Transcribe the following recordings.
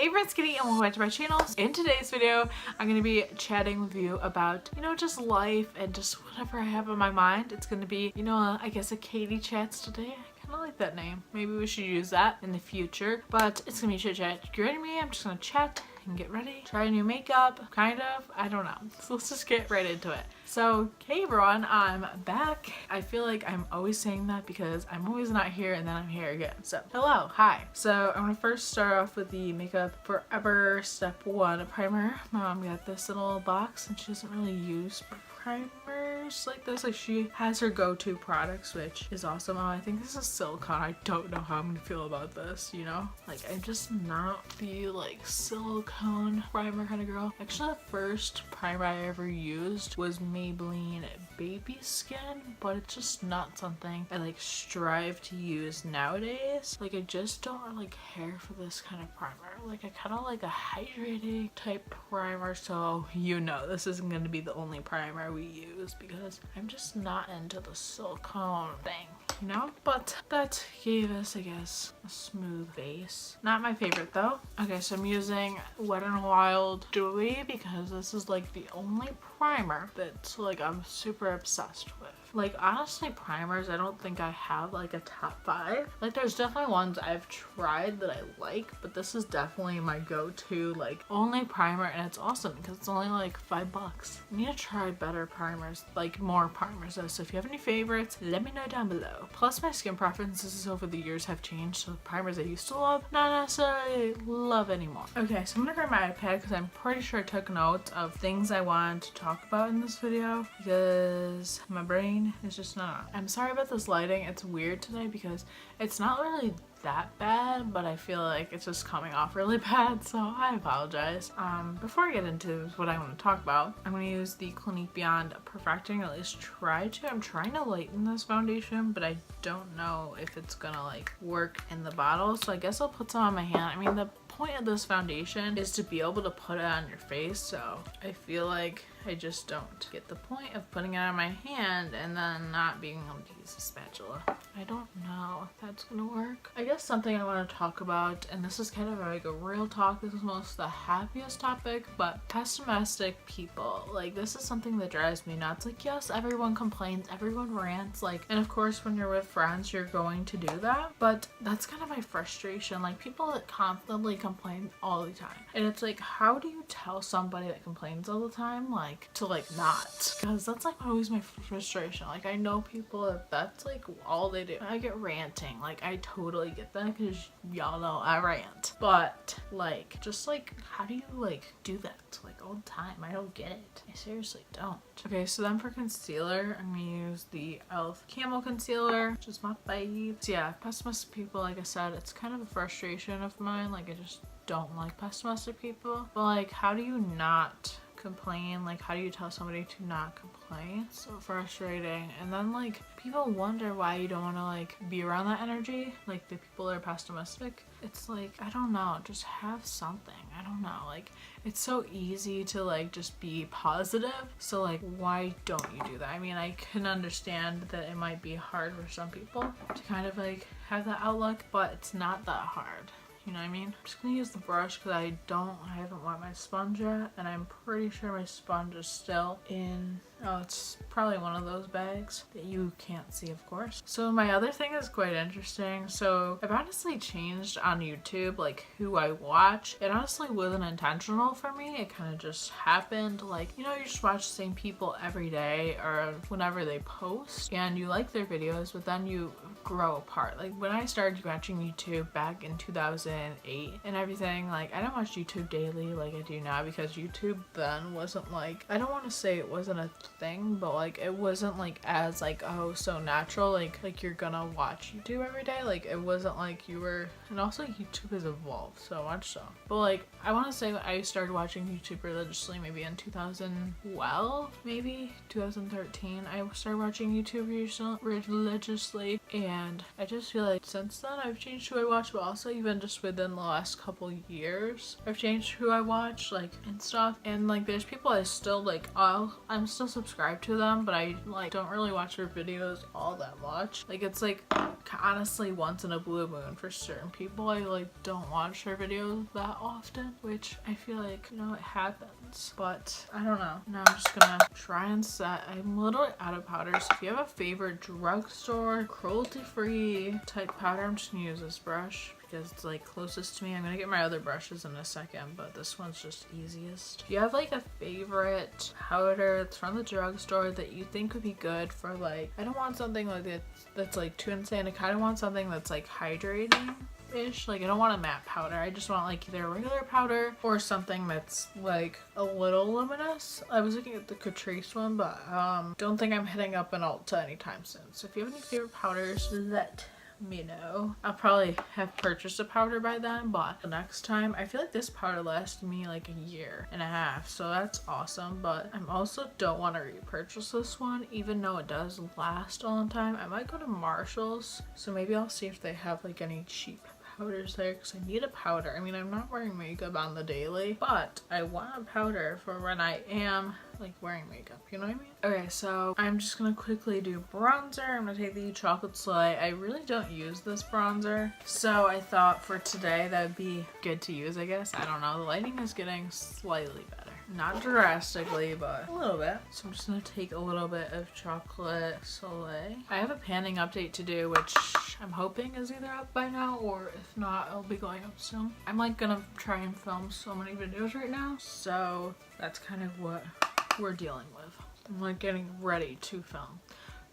Hey friends, Kitty, and welcome back to my channel. In today's video, I'm going to be chatting with you about, just life and just whatever I have on my mind. It's going to be, I guess a Katie chats today. I kind of like that name. Maybe we should use that in the future, but it's going to be chit chat. Get ready me. I'm just going to chat and get ready. Try new makeup, kind of. I don't know. So let's just get right into it. So, hey everyone, I'm back. I feel like I'm always saying that because I'm always not here and then I'm here again. So, hello, hi. So, I'm gonna first start off with the Makeup Forever Step 1 primer. My mom got this little box and she doesn't really use primers like this. Like, she has her go-to products, which is awesome. Oh, I think this is silicone. I don't know how I'm gonna feel about this, Like, I'm just not the, silicone primer kind of girl. Actually, the first primer I ever used was Maybelline Baby Skin, but it's just not something I strive to use nowadays. I just don't really care for this kind of primer. I kind of like a hydrating type primer, so this isn't going to be the only primer we use because I'm just not into the silicone thing, but that gave us, I guess, a smooth base. Not my favorite though. Okay, so I'm using Wet n Wild Dewy because this is the only primer that's I'm super obsessed with. Honestly, primers, I don't think I have a top 5. There's definitely ones I've tried that I like, but this is definitely my go-to only primer, and it's awesome because it's only $5. I need to try better primers, more primers though. So if you have any favorites, let me know down below. Plus, my skin preferences over the years have changed, so the primers I used to love, not necessarily love anymore. Okay, so I'm gonna grab my iPad because I'm pretty sure I took notes of things I wanted to talk about in this video because my brain is just not. I'm sorry about this lighting. It's weird today because it's not really that bad, but I feel like it's just coming off really bad, so I apologize. Before I get into what I want to talk about, I'm going to use the Clinique Beyond Perfecting, at least try to. I'm trying to lighten this foundation, but I don't know if it's gonna work in the bottle, so I guess I'll put some on my hand. I mean, the point of this foundation is to be able to put it on your face, so I feel like I just don't get the point of putting it on my hand and then not being able to use a spatula. I don't know if that's gonna work. I guess something I want to talk about, and this is kind of a real talk, this is most the happiest topic, but pessimistic people. This is something that drives me nuts. Yes, everyone complains, everyone rants, and of course when you're with friends you're going to do that, but that's kind of my frustration. People that constantly complain all the time, and it's how do you tell somebody that complains all the time to not, because that's always my frustration. I know people that's all they do. I get ranting, I totally get that because y'all know I rant, but just how do you do that all the time? I don't get it. I seriously don't. Okay, so then for concealer, I'm gonna use the e.l.f. Camo Concealer, which is my fave. So yeah, pessimistic people, like I said, it's kind of a frustration of mine. I just don't like pessimistic people, but how do you not complain? How do you tell somebody to not complain? So frustrating. And then people wonder why you don't want to be around that energy, the people that are pessimistic. It's I don't know, just have something. I don't know, it's so easy to just be positive, so why don't you do that? I mean, I can understand that it might be hard for some people to kind of have that outlook, but it's not that hard. You know what I mean? I'm just gonna use the brush because I haven't wet my sponge yet, and I'm pretty sure my sponge is still in, it's probably one of those bags that you can't see, of course. So my other thing is quite interesting. So I've honestly changed on YouTube, who I watch. It honestly wasn't intentional for me. It kind of just happened. You just watch the same people every day or whenever they post, and you like their videos, but then you grow apart. When I started watching YouTube back in 2008 and everything, I didn't watch YouTube daily like I do now because YouTube then wasn't I don't want to say it wasn't a thing, but it wasn't as oh so natural you're gonna watch YouTube every day. It wasn't you were, and also YouTube has evolved so much so, but I want to say I started watching YouTube religiously maybe in 2012, maybe 2013. I started watching YouTube religiously, and and I just feel like since then I've changed who I watch, but also even just within the last couple years I've changed who I watch, like, and stuff. And like there's people I still like, I'm still subscribed to them, but I like don't really watch their videos all that much. Like it's like honestly once in a blue moon for certain people. I like don't watch their videos that often, which I feel like, you know, it happens, but I don't know. Now I'm just gonna try and set. I'm literally out of powders. If you have a favorite drugstore cruelty-free type powder, I'm just gonna use this brush because it's like closest to me. I'm gonna get my other brushes in a second, but this one's just easiest. If you have like a favorite powder that's from the drugstore that you think would be good for, like, I don't want something like that's like too insane. I kind of want something that's like hydrating ish. Like I don't want a matte powder. I just want like either a regular powder or something that's like a little luminous. I was looking at the Catrice one, but don't think I'm hitting up an Ulta anytime soon. So if you have any favorite powders, let me know. I'll probably have purchased a powder by then, but the next time, I feel like this powder lasted me like a year and a half, so that's awesome. But I also don't want to repurchase this one, even though it does last a long time. I might go to Marshall's, so maybe I'll see if they have like any cheap powders there, because I need a powder. I mean, I'm not wearing makeup on the daily, but I want a powder for when I am like wearing makeup, you know what I mean? Okay, so I'm just gonna quickly do bronzer. I'm gonna take the Chocolate Solei. I really don't use this bronzer, so I thought for today that would be good to use, I guess. I don't know, the lighting is getting slightly better. Not drastically, but a little bit. So I'm just gonna take a little bit of Chocolate Solei. I have a panning update to do, which I'm hoping is either up by now, or if not, it'll be going up soon. I'm like gonna try and film so many videos right now, so that's kind of what we're dealing with. I'm like getting ready to film.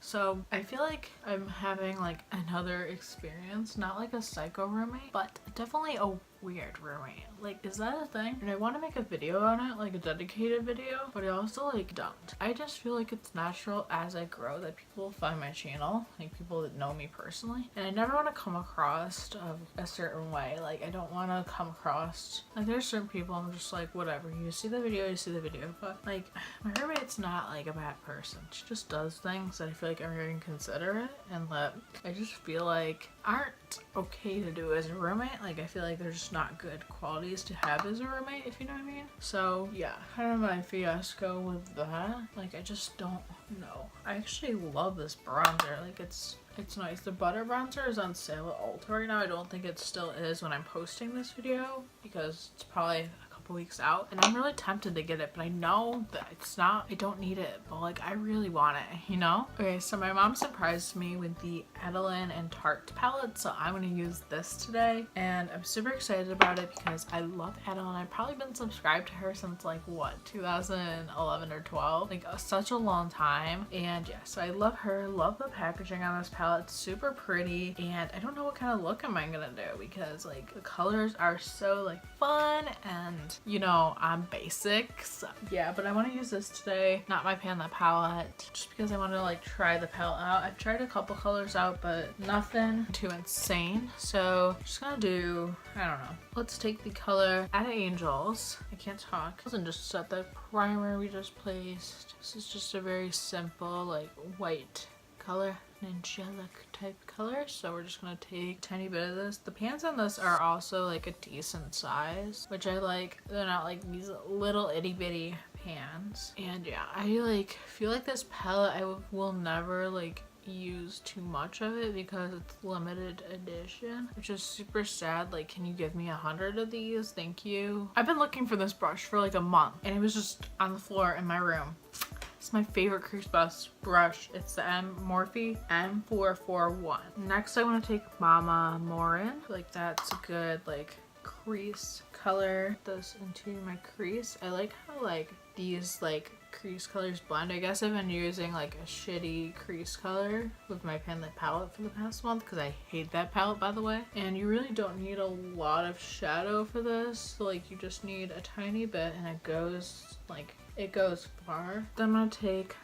So I feel like I'm having like another experience, not like a psycho roommate, but definitely a weird roommate. Like, is that a thing? And I want to make a video on it, like a dedicated video, but I also like don't. I just feel like it's natural as I grow that people will find my channel, like people that know me personally, and I never want to come across a certain way. Like I don't want to come across, like there's certain people I'm just like whatever, you see the video, but like my roommate's not like a bad person. She just does things that I feel like are inconsiderate and that I just feel like aren't okay to do as a roommate. Like I feel like they're just not good qualities to have as a roommate, if you know what I mean. So yeah, kind of my fiasco with that. Like I just don't know. I actually love this bronzer. Like it's nice. The butter bronzer is on sale at Ulta right now. I don't think it still is when I'm posting this video because it's probably weeks out, and I'm really tempted to get it, but I know that it's not, I don't need it, but like I really want it, you know? Okay, so my mom surprised me with the Adelaine and Tarte palette, so I'm gonna use this today, and I'm super excited about it because I love Adelaine. I've probably been subscribed to her since like what, 2011 or 12, like such a long time. And yeah, so I love her, love the packaging on this palette. It's super pretty, and I don't know what kind of look am I gonna do because like the colors are so like fun, and you know, I'm basic, so yeah, but I want to use this today, not my pan, that palette, just because I want to like try the palette out. I've tried a couple colors out, but nothing too insane, so I'm just gonna do, I don't know, let's take the color At Angels, I can't talk, and just set the primer we just placed. This is just a very simple like white color, an angelic type color, so we're just gonna take a tiny bit of this. The pans on this are also like a decent size, which I like. They're not like these little itty bitty pans. And yeah, I like feel like this palette I will never like use too much of it because it's limited edition, which is super sad. Like, can you give me 100 of these? Thank you. I've been looking for this brush for like a month, and it was just on the floor in my room. It's my favorite crease brush. It's the Morphe M441. Next, I want to take Mama Morin. Like that's a good like crease color. This into my crease. I like how like these like crease colors blend. I guess I've been using like a shitty crease color with my Pan Lit palette for the past month because I hate that palette, by the way. And you really don't need a lot of shadow for this. So, like you just need a tiny bit, and it goes like it goes far. Then I'm gonna take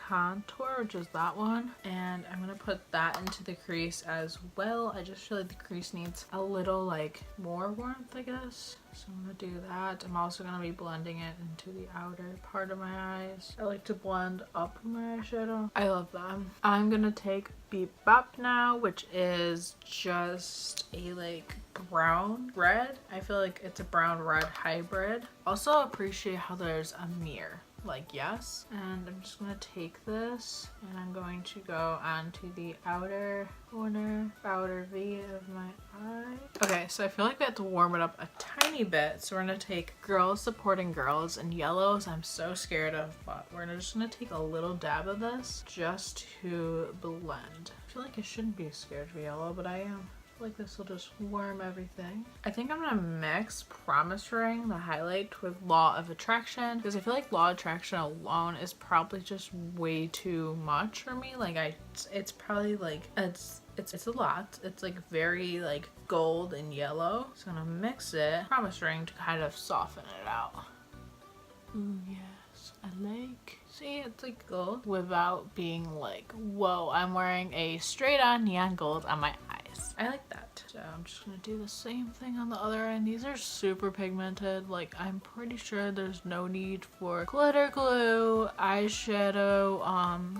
contour, which is that one, and I'm gonna put that into the crease as well. I just feel like the crease needs a little like more warmth, I guess, so I'm gonna do that. I'm also gonna be blending it into the outer part of my eyes. I like to blend up my eyeshadow. I love them. I'm gonna take Beep Bop now, which is just a like brown red. I feel like it's a brown red hybrid. Also appreciate how there's a mirror, like, yes. And I'm just gonna take this and I'm going to go onto the outer corner, outer V of my eye. Okay, so I feel like we have to warm it up a tiny bit, so we're gonna take Girls Supporting Girls in yellows. I'm so scared of, but we're just gonna take a little dab of this just to blend. I feel like I shouldn't be scared of yellow, but I am. Like this will just warm everything. I think I'm gonna mix Promise Ring, the highlight, with Law of Attraction, because I feel like Law of Attraction alone is probably just way too much for me. Like it's probably like it's a lot. It's like very like gold and yellow. So I'm gonna mix it, Promise Ring, to kind of soften it out. Ooh, yes, I like. See, it's like gold without being like, whoa, I'm wearing a straight on neon gold on my eyes. I like that. So I'm just gonna do the same thing on the other end. These are super pigmented. Like, I'm pretty sure there's no need for glitter glue, eyeshadow,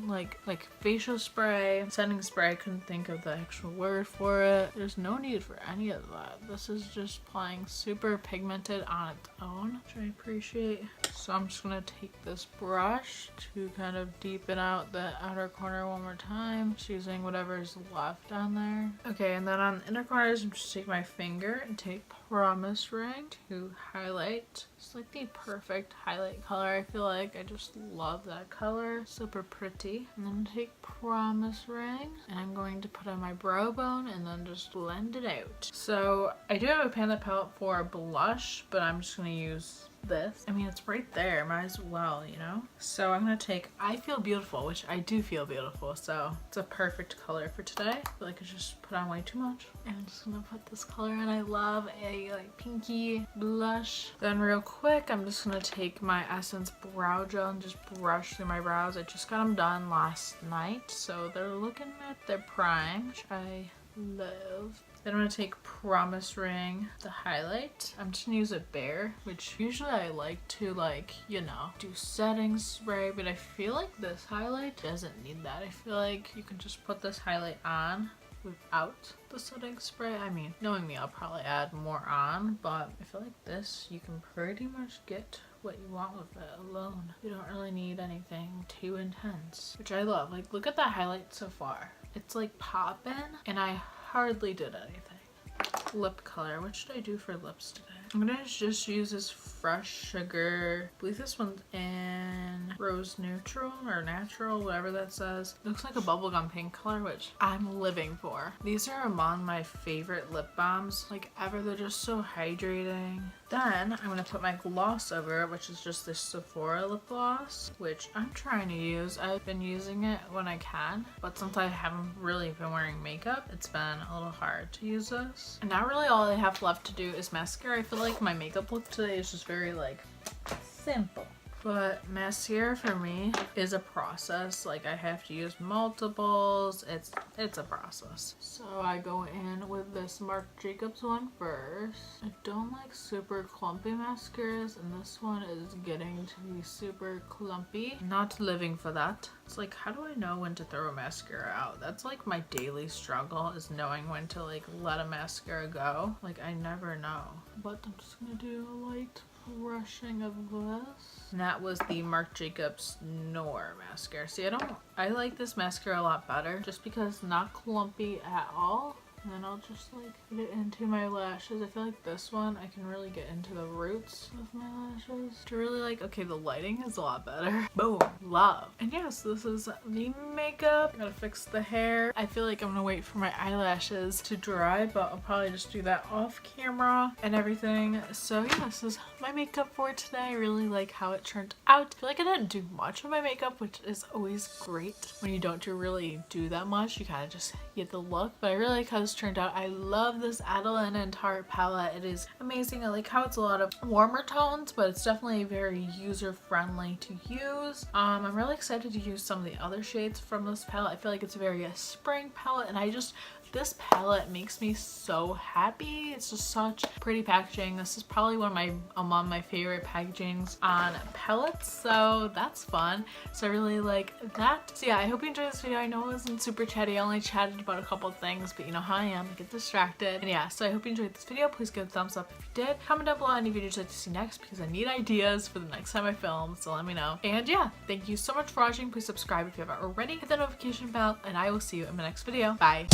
like facial spray, setting spray. I couldn't think of the actual word for it. There's no need for any of that. This is just applying super pigmented on its own, which I appreciate. So I'm just gonna take this brush to kind of deepen out the outer corner one more time, just using whatever's left on there. Okay, and then on the inner corners, I'm just take my finger and take Promise Ring to highlight. It's like the perfect highlight color. I feel like I just love that color. Super pretty. And then take Promise Ring and I'm going to put on my brow bone and then just blend it out. So I do have a Panda palette for blush, but I'm just gonna use this. I mean, it's right there, might as well, you know? So I'm gonna take I Feel Beautiful, which I do feel beautiful, so it's a perfect color for today. I feel like I just put on way too much. And I'm just gonna put this color in. I love a like pinky blush. Then real quick, I'm just gonna take my Essence brow gel and just brush through my brows. I just got them done last night, so they're looking at their prime, which I love. Then I'm gonna take Promise Ring, the highlight. I'm just gonna use a bare, which usually I like to like, you know, do setting spray, but I feel like this highlight doesn't need that. I feel like you can just put this highlight on without the setting spray. I mean, knowing me, I'll probably add more on, but I feel like this, you can pretty much get what you want with it alone. You don't really need anything too intense, which I love. Like, look at that highlight so far. It's like poppin', and I hardly did anything. Lip color. What should I do for lips today? I'm gonna just use this Fresh Sugar. I believe this one's in Rose Neutral or Natural, whatever that says. Looks like a bubblegum pink color, which I'm living for. These are among my favorite lip balms like ever. They're just so hydrating. Then I'm gonna put my gloss over it, which is just this Sephora lip gloss, which I'm trying to use. I've been using it when I can, but since I haven't really been wearing makeup, it's been a little hard to use this. And now really all I have left to do is mascara. I feel like my makeup look today is just very like simple. But mascara for me is a process. Like, I have to use multiples. It's a process. So I go in with this Marc Jacobs one first. I don't like super clumpy mascaras, and this one is getting to be super clumpy. Not living for that. It's like, how do I know when to throw a mascara out? That's like my daily struggle, is knowing when to like let a mascara go. Like, I never know. But I'm just gonna do a light brushing of this. And that was the Marc Jacobs Noir mascara. See, I like this mascara a lot better just because it's not clumpy at all. And then I'll just like put it into my lashes. I feel like this one I can really get into the roots of my lashes to really like, okay, the lighting is a lot better. Boom, love. And yes, this is the makeup. Gotta fix the hair. I feel like I'm gonna wait for my eyelashes to dry, but I'll probably just do that off camera and everything. So yeah, this is my makeup for today. I really like how it turned out. I feel like I didn't do much of my makeup, which is always great. When you don't really do that much, you kind of just get the look. But I really like how this this turned out. I love this Adelaine and Tarte palette. It is amazing. I like how it's a lot of warmer tones, but it's definitely very user-friendly to use. I'm really excited to use some of the other shades from this palette. I feel like it's very a spring palette, and this palette makes me so happy. It's just such pretty packaging. This is probably one of my favorite packagings on palettes, so that's fun. So I really like that. So yeah, I hope you enjoyed this video. I know it wasn't super chatty. I only chatted about a couple of things, but you know how I am. I get distracted. And yeah, so I hope you enjoyed this video. Please give it a thumbs up if you did. Comment down below any videos you'd like to see next, because I need ideas for the next time I film, so let me know. And yeah, thank you so much for watching. Please subscribe if you haven't already. Hit the notification bell, and I will see you in my next video. Bye.